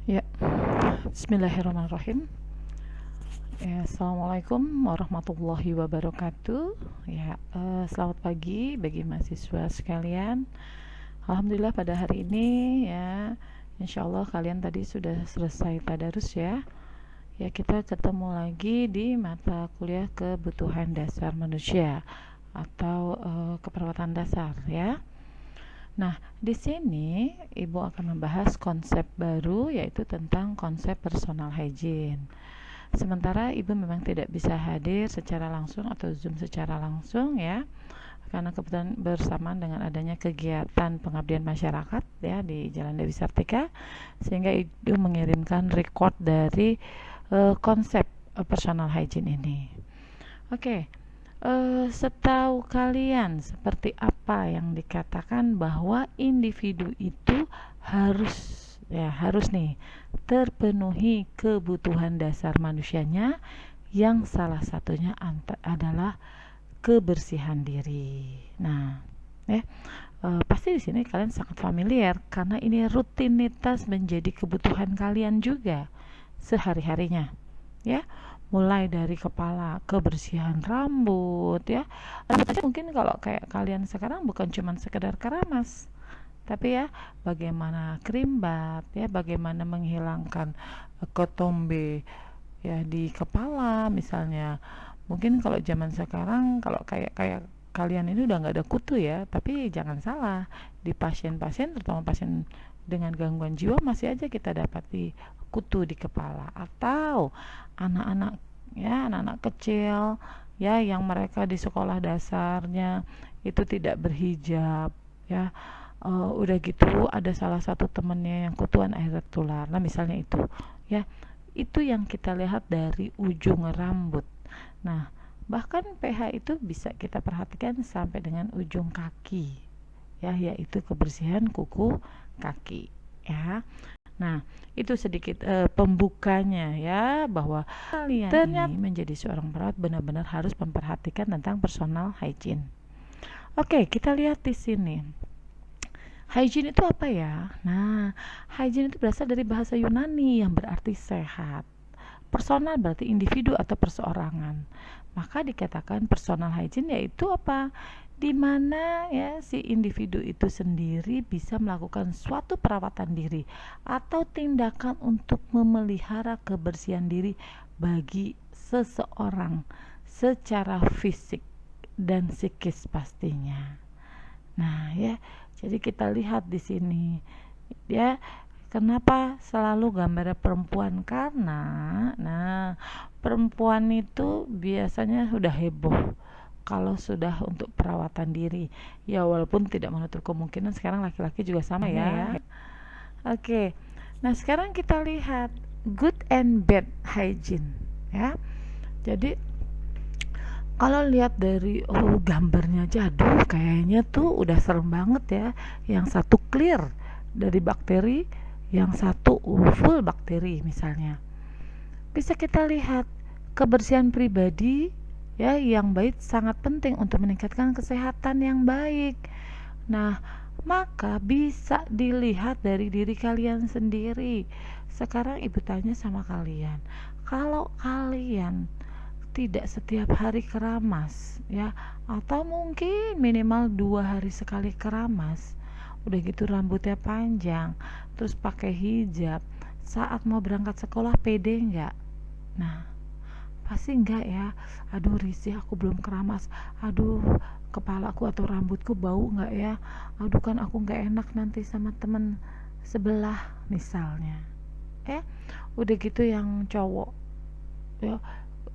Ya, bismillahirrahmanirrahim. Ya, assalamualaikum warahmatullahi wabarakatuh. Ya, selamat pagi bagi mahasiswa sekalian. Alhamdulillah pada hari ini ya, insya Allah kalian tadi sudah selesai tadarus ya. Ya, kita ketemu lagi di mata kuliah kebutuhan dasar manusia atau keperawatan dasar ya. Nah, di sini Ibu akan membahas konsep baru yaitu tentang konsep personal hygiene. Sementara Ibu memang tidak bisa hadir secara langsung atau Zoom secara langsung ya, karena kebetulan bersamaan dengan adanya kegiatan pengabdian masyarakat ya di Jalan Dewi Sartika, sehingga Ibu mengirimkan record dari konsep personal hygiene ini. Oke, setahu kalian seperti apa yang dikatakan bahwa individu itu harus nih terpenuhi kebutuhan dasar manusianya yang salah satunya adalah kebersihan diri. Nah, pasti di sini kalian sangat familiar karena ini rutinitas menjadi kebutuhan kalian juga sehari-harinya. Ya, mulai dari kepala, kebersihan rambut ya. Rambut aja mungkin kalau kayak kalian sekarang bukan cuma sekedar keramas, tapi ya bagaimana krimbat ya, bagaimana menghilangkan ketombe ya di kepala misalnya. Mungkin kalau zaman sekarang kalau kayak kayak kalian ini udah nggak ada kutu ya, tapi jangan salah, di pasien-pasien terutama pasien dengan gangguan jiwa masih aja kita dapati kutu di kepala, atau anak-anak ya, anak-anak kecil ya yang mereka di sekolah dasarnya itu tidak berhijab ya. Udah gitu ada salah satu temennya yang kutuan air tertular, nah misalnya itu ya, itu yang kita lihat dari ujung rambut. Nah, bahkan pH itu bisa kita perhatikan sampai dengan ujung kaki ya, yaitu kebersihan kuku kaki ya. Nah, itu sedikit pembukanya ya, bahwa kalian ternyata ini menjadi seorang perawat benar-benar harus memperhatikan tentang personal hygiene. Oke, kita lihat di sini. Hygiene itu apa ya? Nah, hygiene itu berasal dari bahasa Yunani yang berarti sehat. Personal berarti individu atau perseorangan. Maka dikatakan personal hygiene yaitu apa? Di mana ya si individu itu sendiri bisa melakukan suatu perawatan diri atau tindakan untuk memelihara kebersihan diri bagi seseorang secara fisik dan psikis pastinya. Nah, ya, jadi kita lihat di sini ya, kenapa selalu gambar perempuan? Karena nah, perempuan itu biasanya sudah heboh kalau sudah untuk perawatan diri. Ya walaupun tidak menutup kemungkinan sekarang laki-laki juga sama ya. Oke. Nah, sekarang kita lihat good and bad hygiene ya. Jadi kalau lihat dari gambarnya aja, aduh kayaknya tuh udah serem banget ya. Yang satu clear dari bakteri, yang satu full bakteri misalnya. Bisa kita lihat kebersihan pribadi ya yang baik sangat penting untuk meningkatkan kesehatan yang baik. Nah, maka bisa dilihat dari diri kalian sendiri. Sekarang Ibu tanya sama kalian, kalau kalian tidak setiap hari keramas ya, atau mungkin minimal 2 hari sekali keramas, udah gitu rambutnya panjang, terus pakai hijab, saat mau berangkat sekolah pede nggak? Nah, pasti enggak ya. Aduh risih, aku belum keramas. Aduh, kepalaku atau rambutku bau enggak ya? Aduh, kan aku enggak enak nanti sama temen sebelah misalnya. Udah gitu yang cowok ya,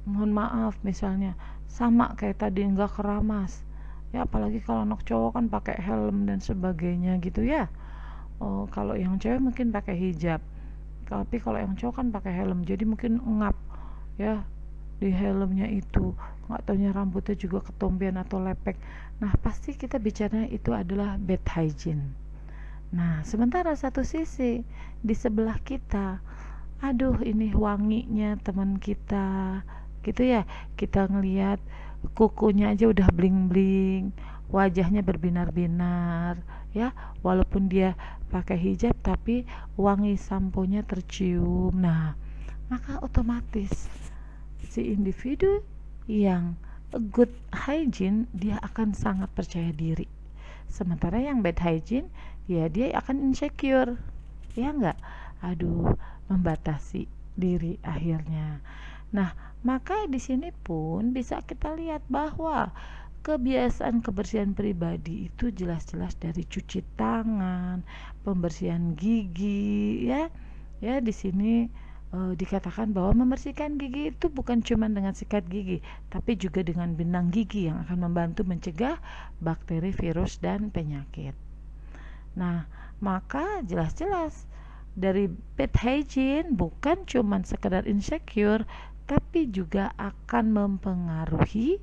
mohon maaf misalnya sama kayak tadi enggak keramas. Ya apalagi kalau anak cowok kan pakai helm dan sebagainya gitu ya. Kalau yang cewek mungkin pakai hijab. Tapi kalau yang cowok kan pakai helm, jadi mungkin ngap ya di helmnya itu, nggak taunya rambutnya juga ketombean atau lepek. Nah pasti kita bicaranya itu adalah bad hygiene. Nah sementara satu sisi di sebelah kita, aduh ini wanginya teman kita gitu ya, kita ngelihat kukunya aja udah bling bling, wajahnya berbinar-binar, ya, walaupun dia pakai hijab tapi wangi samponya tercium. Nah, maka otomatis si individu yang good hygiene dia akan sangat percaya diri. Sementara yang bad hygiene ya dia akan insecure. Ya enggak? Aduh, membatasi diri akhirnya. Nah, maka di sini pun bisa kita lihat bahwa kebiasaan kebersihan pribadi itu jelas-jelas dari cuci tangan, pembersihan gigi, ya. Ya, di sini dikatakan bahwa membersihkan gigi itu bukan cuma dengan sikat gigi, tapi juga dengan benang gigi yang akan membantu mencegah bakteri, virus, dan penyakit. Nah, maka jelas-jelas dari bad hygiene bukan cuma sekedar insecure, tapi juga akan mempengaruhi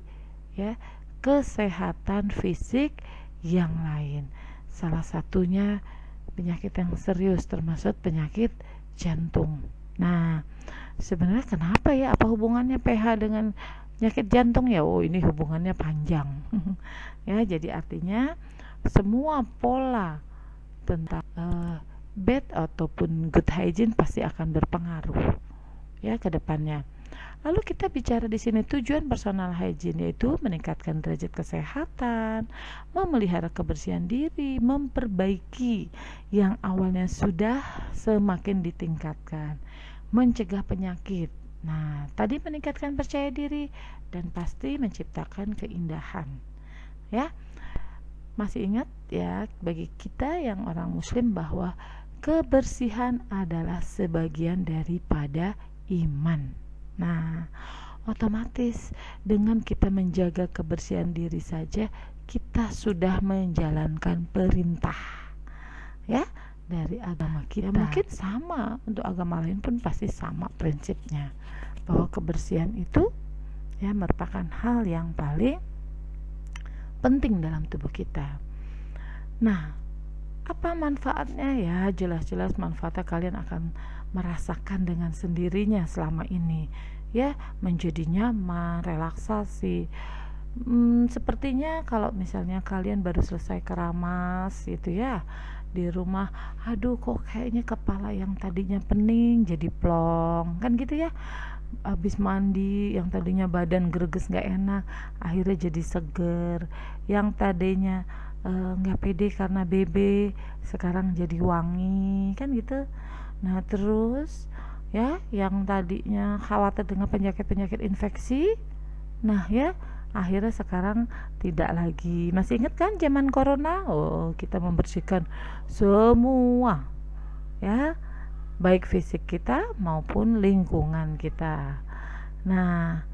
ya kesehatan fisik yang lain. Salah satunya penyakit yang serius termasuk penyakit jantung. Nah, sebenarnya kenapa ya? Apa hubungannya pH dengan penyakit jantung ya? Oh, ini hubungannya panjang. Ya, jadi artinya semua pola tentang bad ataupun good hygiene pasti akan berpengaruh ya ke depannya. Lalu kita bicara di sini tujuan personal hygiene yaitu meningkatkan derajat kesehatan, memelihara kebersihan diri, memperbaiki yang awalnya sudah semakin ditingkatkan, mencegah penyakit. Nah, tadi meningkatkan percaya diri dan pasti menciptakan keindahan. Ya. Masih ingat ya bagi kita yang orang muslim bahwa kebersihan adalah sebagian daripada iman. Nah, otomatis dengan kita menjaga kebersihan diri saja kita sudah menjalankan perintah ya dari agama kita. Ya, mungkin sama untuk agama lain pun pasti sama prinsipnya bahwa kebersihan itu ya merupakan hal yang paling penting dalam tubuh kita. Nah, apa manfaatnya ya? Jelas-jelas manfaatnya kalian akan merasakan dengan sendirinya selama ini ya, menjadi nyaman, relaksasi. Sepertinya kalau misalnya kalian baru selesai keramas gitu ya di rumah, aduh kok kayaknya kepala yang tadinya pening jadi plong kan gitu ya. Habis mandi yang tadinya badan greges nggak enak akhirnya jadi seger, yang tadinya nggak pede karena BB sekarang jadi wangi kan gitu. Nah terus ya yang tadinya khawatir dengan penyakit-penyakit infeksi, nah ya akhirnya sekarang tidak lagi. Masih ingat kan zaman corona? Oh, kita membersihkan semua ya, baik fisik kita maupun lingkungan kita. Nah,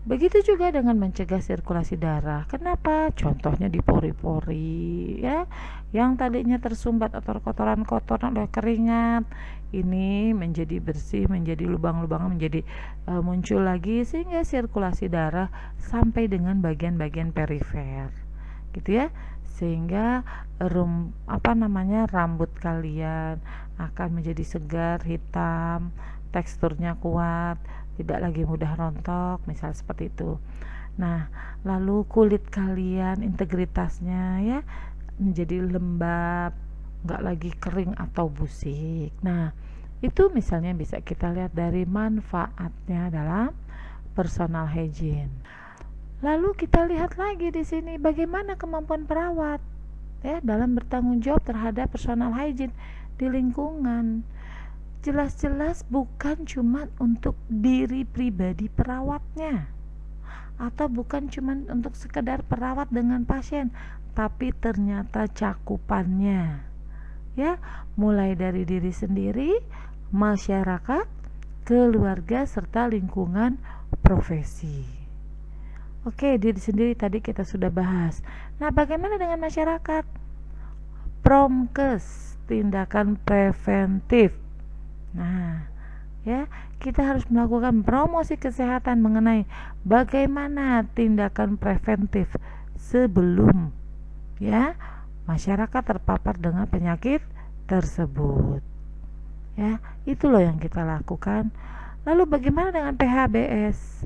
begitu juga dengan mencegah sirkulasi darah. Kenapa? Contohnya di pori-pori ya, yang tadinya tersumbat atau kotoran-kotoran oleh keringat, ini menjadi bersih, menjadi lubang-lubang menjadi muncul lagi sehingga sirkulasi darah sampai dengan bagian-bagian perifer. Gitu ya. Sehingga rambut kalian akan menjadi segar, hitam, teksturnya kuat, tidak lagi mudah rontok, misal seperti itu. Nah, lalu kulit kalian integritasnya ya menjadi lembab, nggak lagi kering atau busik. Nah, itu misalnya bisa kita lihat dari manfaatnya dalam personal hygiene. Lalu kita lihat lagi di sini bagaimana kemampuan perawat ya dalam bertanggung jawab terhadap personal hygiene di lingkungan. Jelas-jelas bukan cuma untuk diri pribadi perawatnya atau bukan cuma untuk sekedar perawat dengan pasien, tapi ternyata cakupannya ya mulai dari diri sendiri, masyarakat, keluarga serta lingkungan profesi. Oke, diri sendiri tadi kita sudah bahas. Nah, bagaimana dengan masyarakat? Promkes, tindakan preventif. Nah, ya, kita harus melakukan promosi kesehatan mengenai bagaimana tindakan preventif sebelum ya masyarakat terpapar dengan penyakit tersebut. Ya, itu loh yang kita lakukan. Lalu bagaimana dengan PHBS?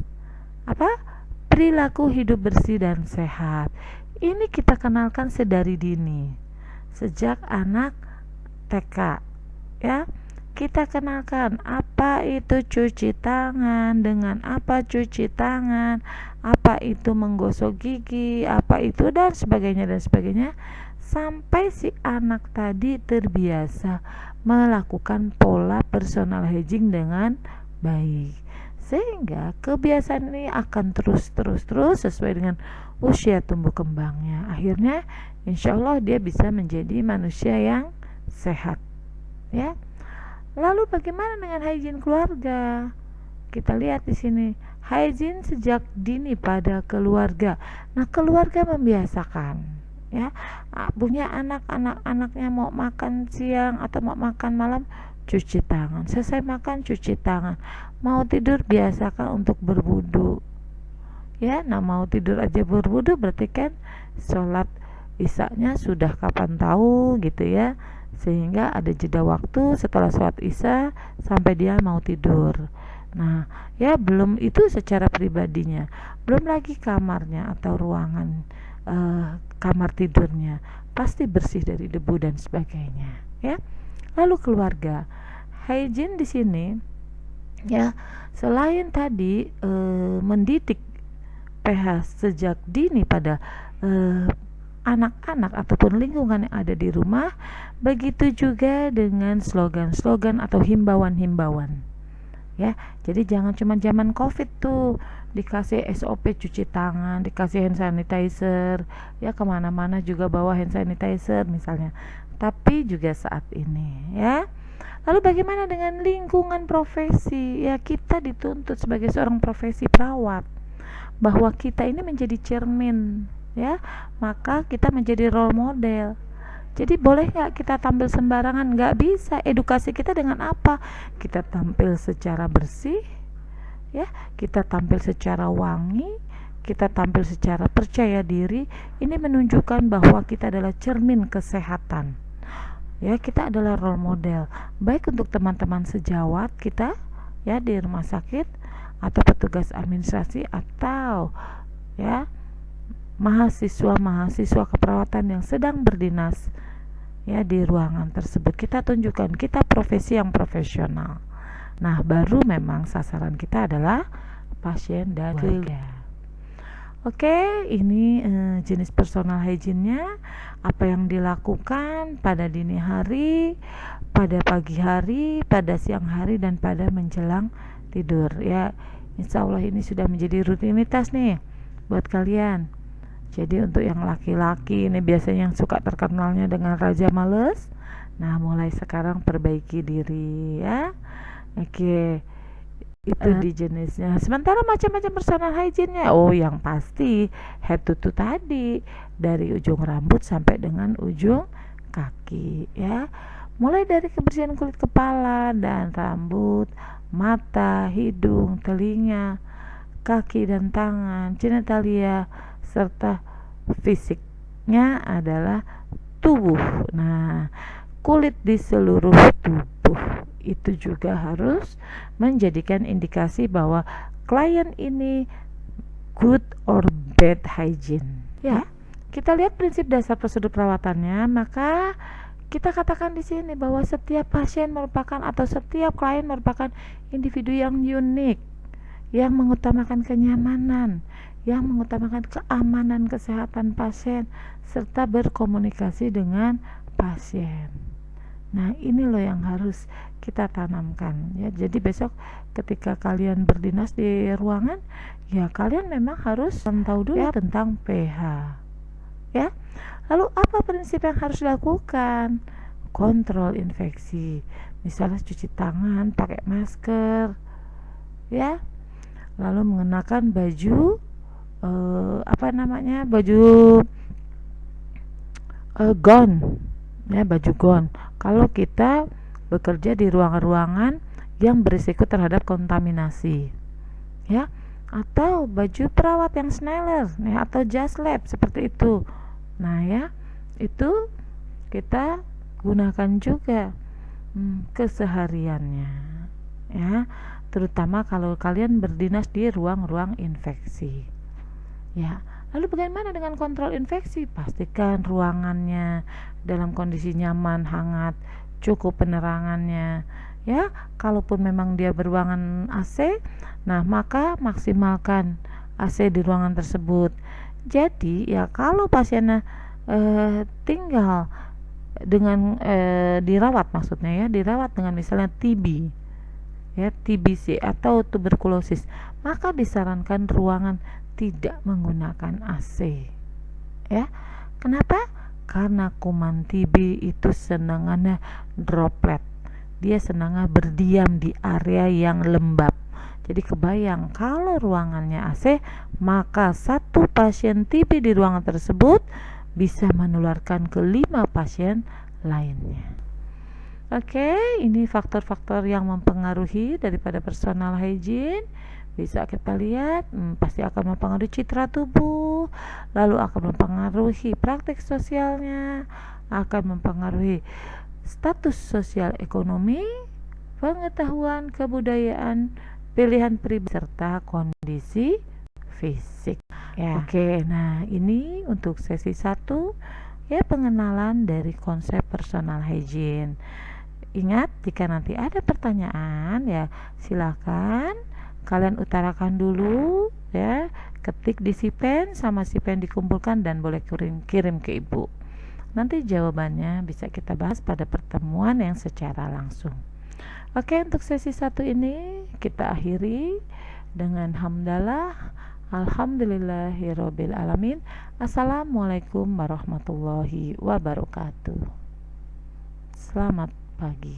Apa? Perilaku hidup bersih dan sehat. Ini kita kenalkan sedari dini, sejak anak TK, ya. Kita kenalkan apa itu cuci tangan, dengan apa cuci tangan, apa itu menggosok gigi, apa itu dan sebagainya, sampai si anak tadi terbiasa melakukan pola personal hygiene dengan baik, sehingga kebiasaan ini akan terus sesuai dengan usia tumbuh kembangnya. Akhirnya insya Allah dia bisa menjadi manusia yang sehat, ya. Lalu bagaimana dengan hygiene keluarga? Kita lihat di sini, hygiene sejak dini pada keluarga. Nah, keluarga membiasakan, ya, punya anak-anaknya mau makan siang atau mau makan malam, cuci tangan. Selesai makan, cuci tangan. Mau tidur, biasakan untuk berwudu, ya. Nah, mau tidur aja berwudu berarti kan sholat isya-nya sudah kapan tahu, gitu ya, sehingga ada jeda waktu setelah sholat isya sampai dia mau tidur. Nah, ya, belum itu secara pribadinya, belum lagi kamarnya atau ruangan kamar tidurnya pasti bersih dari debu dan sebagainya, ya. Lalu keluarga, hygiene di sini, ya, selain tadi mendidik PH sejak dini pada anak-anak ataupun lingkungan yang ada di rumah, begitu juga dengan slogan-slogan atau himbauan-himbauan, ya. Jadi jangan cuma zaman Covid tuh dikasih SOP cuci tangan, dikasih hand sanitizer, ya, kemana-mana juga bawa hand sanitizer misalnya, tapi juga saat ini, ya. Lalu bagaimana dengan lingkungan profesi? Ya, kita dituntut sebagai seorang profesi perawat bahwa kita ini menjadi cermin, ya, maka kita menjadi role model. Jadi boleh nggak kita tampil sembarangan? Nggak bisa. Edukasi kita dengan apa? Kita tampil secara bersih, ya, kita tampil secara wangi, kita tampil secara percaya diri. Ini menunjukkan bahwa kita adalah cermin kesehatan, ya. Kita adalah role model baik untuk teman-teman sejawat kita, ya, di rumah sakit atau petugas administrasi atau, ya, mahasiswa keperawatan yang sedang berdinas, ya, di ruangan tersebut. Kita tunjukkan kita profesi yang profesional. Nah, baru memang sasaran kita adalah pasien dan keluarga. Oke, ini jenis personal hygiene-nya, apa yang dilakukan pada dini hari, pada pagi hari, pada siang hari, dan pada menjelang tidur, ya. Insya Allah ini sudah menjadi rutinitas nih buat kalian. Jadi untuk yang laki-laki ini biasanya yang suka terkenalnya dengan raja males, nah mulai sekarang perbaiki diri, ya. Oke, itu di jenisnya. Sementara macam-macam personal hygiene-nya, oh yang pasti head to toe tadi, dari ujung rambut sampai dengan ujung kaki, ya. Mulai dari kebersihan kulit kepala dan rambut, mata, hidung, telinga, kaki dan tangan, genitalia, serta fisiknya adalah tubuh. Nah, kulit di seluruh tubuh itu juga harus menjadikan indikasi bahwa klien ini good or bad hygiene, ya. Kita lihat prinsip dasar prosedur perawatannya, maka kita katakan di sini bahwa setiap pasien merupakan atau setiap klien merupakan individu yang unik, yang mengutamakan kenyamanan, yang mengutamakan keamanan kesehatan pasien serta berkomunikasi dengan pasien. Nah, ini loh yang harus kita tanamkan, ya. Jadi besok ketika kalian berdinas di ruangan, ya kalian memang harus tahu dulu, ya, tentang pH, ya. Lalu apa prinsip yang harus dilakukan? Kontrol infeksi, misalnya cuci tangan, pakai masker, ya. Lalu mengenakan baju baju gown, ya, baju gown kalau kita bekerja di ruangan-ruangan yang berisiko terhadap kontaminasi, ya, atau baju perawat yang sneller, ya, atau jas lab seperti itu. Nah, ya, itu kita gunakan juga kesehariannya, ya, terutama kalau kalian berdinas di ruang-ruang infeksi, ya. Lalu bagaimana dengan kontrol infeksi? Pastikan ruangannya dalam kondisi nyaman, hangat, cukup penerangannya. Ya, kalaupun memang dia beruangan AC, nah maka maksimalkan AC di ruangan tersebut. Jadi ya kalau pasiennya tinggal dengan dirawat, maksudnya ya dirawat dengan misalnya TB, ya TBC atau tuberkulosis, maka disarankan ruangan tidak menggunakan AC. Ya, kenapa? Karena kuman TB itu senangannya droplet, dia senangnya berdiam di area yang lembab. Jadi kebayang kalau ruangannya AC, maka satu pasien TB di ruangan tersebut bisa menularkan ke 5 pasien lainnya. Oke, ini faktor-faktor yang mempengaruhi daripada personal hygiene. Bisa kita lihat, pasti akan mempengaruhi citra tubuh, lalu akan mempengaruhi praktik sosialnya, akan mempengaruhi status sosial ekonomi, pengetahuan, kebudayaan, pilihan pribadi, serta kondisi fisik. Ya. Oke, nah ini untuk sesi 1 ya, pengenalan dari konsep personal hygiene. Ingat, jika nanti ada pertanyaan ya silakan kalian utarakan dulu ya, ketik di sipen, sama sipen dikumpulkan dan boleh kirim ke ibu. Nanti jawabannya bisa kita bahas pada pertemuan yang secara langsung. Oke, untuk sesi 1 ini kita akhiri dengan hamdalah, alhamdulillahirabbil alamin. Assalamualaikum warahmatullahi wabarakatuh. Selamat pagi.